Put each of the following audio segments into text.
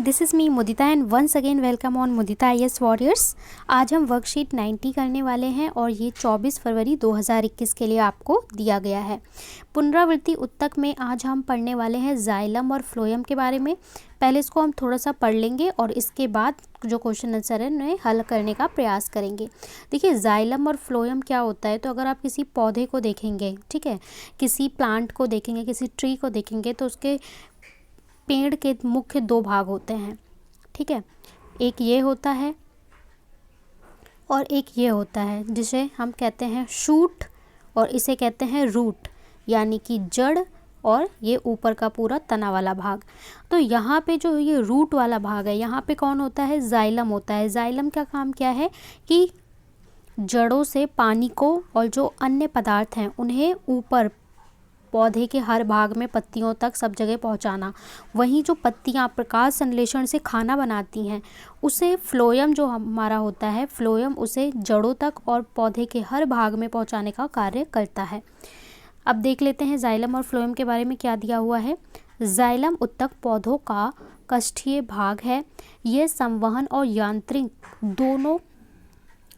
This is me Mudita and once again welcome on Mudita IAS warriors. आज हम worksheet 90 करने वाले हैं और ये 24 फरवरी 2021 के लिए आपको दिया गया है। पुनरावृत्ति उत्तक में आज हम पढ़ने वाले हैं जाइलम और फ्लोएम के बारे में। पहले इसको हम थोड़ा सा पढ़ लेंगे और इसके बाद जो क्वेश्चन आंसर है उन्हें हल करने का प्रयास करेंगे। देखिए जाइलम और फ्लोएम क्या होता है, तो अगर आप किसी पौधे को देखेंगे, ठीक है, किसी प्लांट को देखेंगे, किसी ट्री को देखेंगे, तो उसके पेड़ के मुख्य दो भाग होते हैं, ठीक है। एक ये होता है और एक ये होता है, जिसे हम कहते हैं शूट और इसे कहते हैं रूट, यानी कि जड़, और ये ऊपर का पूरा तना वाला भाग। तो यहाँ पे जो ये रूट वाला भाग है, यहाँ पे कौन होता है, जाइलम होता है। जाइलम का काम क्या है कि जड़ों से पानी को और जो अन्य पदार्थ हैं उन्हें ऊपर पौधे के हर भाग में पत्तियों तक सब जगह पहुंचाना। वहीं जो पत्तियां प्रकाश संश्लेषण से खाना बनाती हैं उसे फ्लोएम जो हमारा होता है, फ्लोएम उसे जड़ों तक और पौधे के हर भाग में पहुंचाने का कार्य करता है। अब देख लेते हैं जाइलम और फ्लोएम के बारे में क्या दिया हुआ है। जाइलम उत्तक पौधों का कष्ठीय भाग है। यह संवहन और यांत्रिक दोनों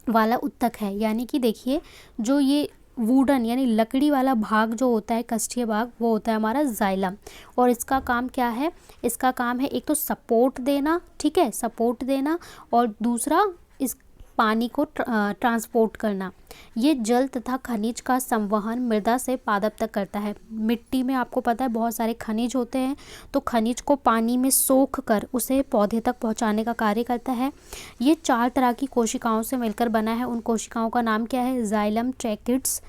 वाला उत्तक है, यानी कि देखिए जो ये वुडन यानी लकड़ी वाला भाग जो होता है, कष्ठीय भाग, वो होता है हमारा जाइलम। और इसका काम क्या है, इसका काम है एक तो सपोर्ट देना, ठीक है, सपोर्ट देना, और दूसरा इस पानी को ट्रांसपोर्ट करना। ये जल तथा खनिज का संवहन मृदा से पादप तक करता है। मिट्टी में आपको पता है बहुत सारे खनिज होते हैं, तो खनिज को पानी में सोख कर उसे पौधे तक पहुंचाने का कार्य करता है। ये 4 तरह की कोशिकाओं से मिलकर बना है। उन कोशिकाओं का नाम क्या है, जाइलम, ट्रैकिड्स,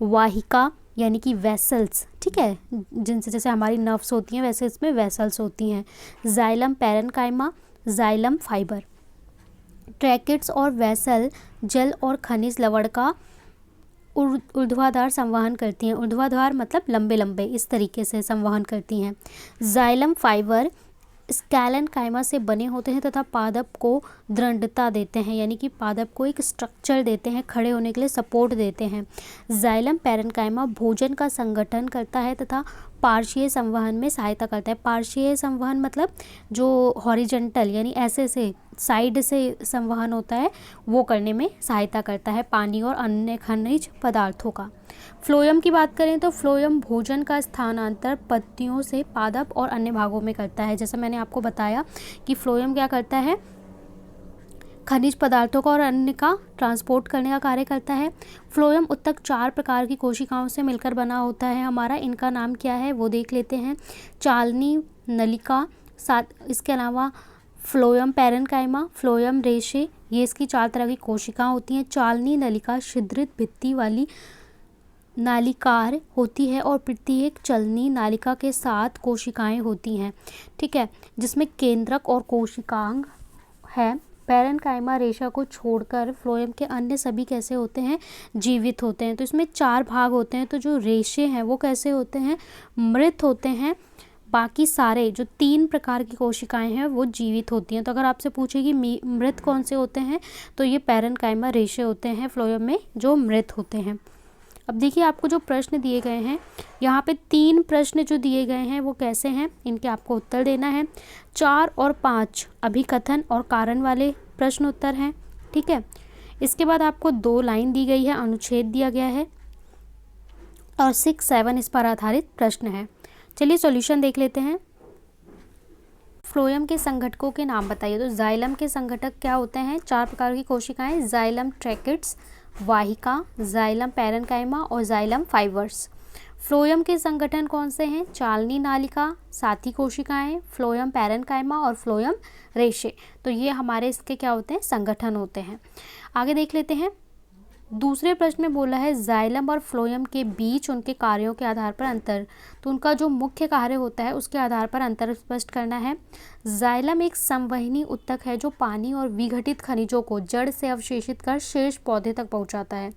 वाहिका यानी कि वेसल्स, ठीक है, जिनसे जैसे हमारी नर्व्स होती हैं वैसे इसमें वेसल्स होती हैं, xylem parenchyma, xylem fibre. Tracheids और वेसल जल और खनिज लवण का ऊर्ध्वाधर संवहन करती हैं। ऊर्ध्वाधर मतलब लंबे लंबे इस तरीके से संवहन करती हैं। जाइलम फाइबर स्कैलन काइमा से बने होते हैं तथा पादप को दृढ़ता देते हैं, यानी कि पादप को एक स्ट्रक्चर देते हैं, खड़े होने के लिए सपोर्ट देते हैं। जाइलम पैरेन्काइमा भोजन का संगठन करता है तथा पार्श्वीय संवहन में सहायता करता है। पार्श्वीय संवहन मतलब जो हॉरिजॉन्टल यानी ऐसे से साइड से संवहन होता है वो करने में सहायता करता है पानी और अन्य खनिज पदार्थों का। फ्लोएम की बात करें तो फ्लोएम भोजन का स्थानांतर पत्तियों से पादप और अन्य भागों में करता है। जैसा मैंने आपको बताया कि फ्लोएम क्या करता है, खनिज पदार्थों का और अन्य का ट्रांसपोर्ट करने का कार्य करता है। फ्लोएम उत्तक 4 प्रकार की कोशिकाओं से मिलकर बना होता है हमारा। इनका नाम क्या है वो देख लेते हैं। चालनी नलिका, साथ इसके अलावा फ्लोएम पैरेन्काइमा, फ्लोएम रेशे, ये इसकी 4 तरह की कोशिकाएं होती हैं। चालनी नलिका छिद्रित भित्ति वाली नालिकार होती है और प्रत्येक चलनी नालिका के 7 कोशिकाएं होती हैं, ठीक है, जिसमें केंद्रक और कोशिकांग है। पैरेन्काइमा रेशा को छोड़कर फ्लोएम के अन्य सभी कैसे होते हैं, जीवित होते हैं। तो इसमें 4 भाग होते हैं। तो जो रेशे हैं वो कैसे होते हैं, मृत होते हैं। बाकी सारे जो 3 प्रकार की कोशिकाएं हैं वो जीवित होती हैं। तो अगर आपसे पूछे कि मृत कौन से होते हैं, तो ये पैरेन्काइमा रेशे होते हैं फ्लोएम में जो मृत होते हैं। अब देखिए आपको जो प्रश्न दिए गए हैं, यहाँ पे 3 प्रश्न जो दिए गए हैं वो कैसे हैं, इनके आपको उत्तर देना है। 4 और 5 अभिकथन और कारण वाले प्रश्न उत्तर हैं, ठीक है। इसके बाद आपको 2 लाइन दी गई है, अनुच्छेद दिया गया है, और 6, 7 इस पर आधारित प्रश्न है। चलिए सॉल्यूशन देख लेते हैं। फ्लोएम के संघटकों के नाम बताइए। तो जाइलम के संघटक क्या होते हैं, 4 प्रकार की कोशिकाएं, जाइलम ट्रैकिड्स, वाहिका, जाइलम पैरेन्काइमा और जाइलम फाइबर्स। फ्लोएम के संगठन कौन से हैं, चालनी नालिका, साथी कोशिकाएं, फ्लोएम पैरेन्काइमा और फ्लोएम रेशे। तो ये हमारे इसके क्या होते हैं, संगठन होते हैं। आगे देख लेते हैं। दूसरे प्रश्न में बोला है जाइलम और फ्लोएम के बीच उनके कार्यों के आधार पर अंतर। तो उनका जो मुख्य कार्य होता है उसके आधार पर अंतर स्पष्ट करना है। जाइलम एक संवहनी उत्तक है जो पानी और विघटित खनिजों को जड़ से अवशेषित कर शेष पौधे तक पहुंचाता है।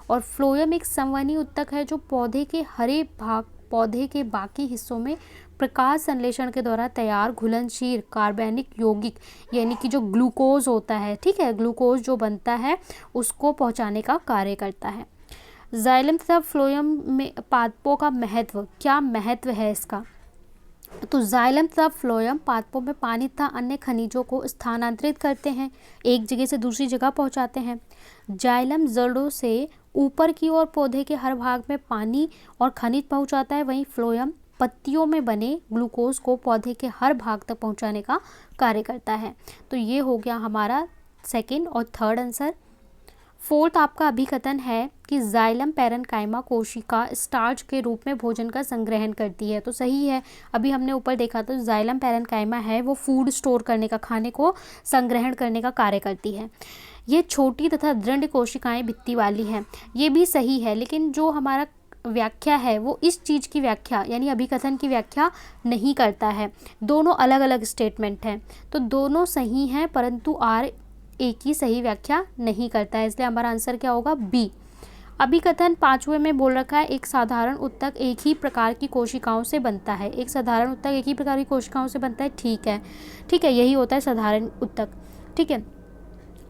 और फ्लोएम एक संवहनी उत्तक है जो पौधे के हरे भाग पौधे के बाकी हिस्सों में प्रकाश संश्लेषण के द्वारा तैयार घुलनशील कार्बनिक यौगिक यानी कि जो ग्लूकोज होता है, ठीक है, ग्लूकोज जो बनता है उसको पहुंचाने का कार्य करता है। जाइलम तथा फ्लोएम में पादपों का महत्व, क्या महत्व है इसका, तो जाइलम तथा फ्लोएम पादपों में पानी तथा अन्य खनिजों को स्थानांतरित करते हैं, एक जगह से दूसरी जगह पहुंचाते हैं। जाइलम जड़ों से ऊपर की ओर पौधे के हर भाग में पानी और खनिज पहुंचाता है, वहीं फ्लोएम पत्तियों में बने ग्लूकोज को पौधे के हर भाग तक पहुंचाने का कार्य करता है। तो ये हो गया हमारा सेकंड और थर्ड आंसर। फोर्थ आपका अभिकथन है कि जाइलम पैरेन्काइमा कोशिका स्टार्च के रूप में भोजन का संग्रहण करती है। तो सही है, अभी हमने ऊपर देखा था जाइलम पैरेन्काइमा है वो फूड स्टोर करने का, खाने को संग्रहण करने का कार्य करती है। ये छोटी तथा दृढ़ कोशिकाएं भित्ति वाली हैं, ये भी सही है, लेकिन जो हमारा व्याख्या है वो इस चीज़ की व्याख्या यानी अभिकथन की व्याख्या नहीं करता है। दोनों अलग अलग स्टेटमेंट हैं, तो दोनों सही हैं, परंतु आर एक ही सही व्याख्या नहीं करता है, इसलिए हमारा आंसर क्या होगा बी। अभिकथन पांचवें में बोल रखा है एक साधारण उत्तक एक ही प्रकार की कोशिकाओं से बनता है। एक साधारण उत्तक एक ही प्रकार की कोशिकाओं से बनता है, ठीक है, ठीक है, यही होता है साधारण उत्तक, ठीक है।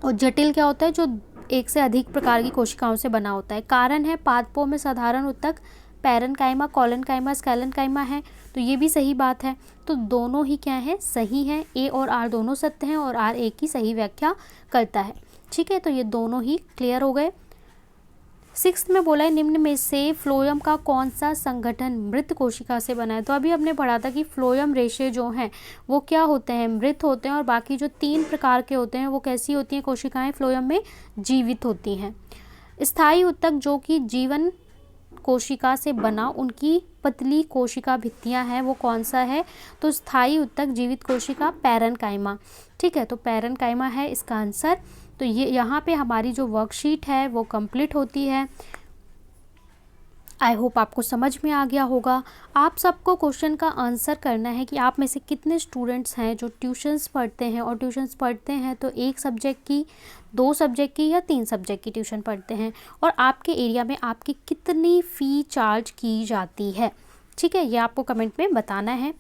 और जटिल क्या होता है, जो एक से अधिक प्रकार की कोशिकाओं से बना होता है। कारण है पादपों में साधारण उत्तक पैरेन्काइमा, कॉलेनकाइमा, स्कैलेनकाइमा है, तो ये भी सही बात है। तो दोनों ही क्या है, सही हैं, ए और आर दोनों सत्य हैं और आर एक ही सही व्याख्या करता है, ठीक है। तो ये दोनों ही क्लियर हो गए। सिक्स्थ में बोला है निम्न में से फ्लोएम का कौन सा संगठन मृत कोशिका से बना है। तो अभी हमने पढ़ा था कि फ्लोएम रेशे जो हैं वो क्या होते हैं, मृत होते हैं, और बाकी जो 3 प्रकार के होते हैं वो कैसी होती हैं कोशिकाएं, फ्लोएम में जीवित होती हैं। स्थायी उत्तक जो कि जीवन कोशिका से बना उनकी पतली कोशिका भित्तियां हैं, वो कौन सा है, तो स्थायी उत्तक जीवित कोशिका पैरेन्काइमा, ठीक है। तो पैरेन्काइमा है इसका आंसर। तो ये यहाँ पे हमारी जो वर्कशीट है वो कंप्लीट होती है। आई होप आपको समझ में आ गया होगा। आप सबको क्वेश्चन का आंसर करना है कि आप में से कितने स्टूडेंट्स हैं जो ट्यूशन्स पढ़ते हैं, और ट्यूशन्स पढ़ते हैं तो 1 सब्जेक्ट की, 2 सब्जेक्ट की या 3 सब्जेक्ट की ट्यूशन पढ़ते हैं, और आपके एरिया में आपकी कितनी फ़ी चार्ज की जाती है, ठीक है, ये आपको कमेंट में बताना है।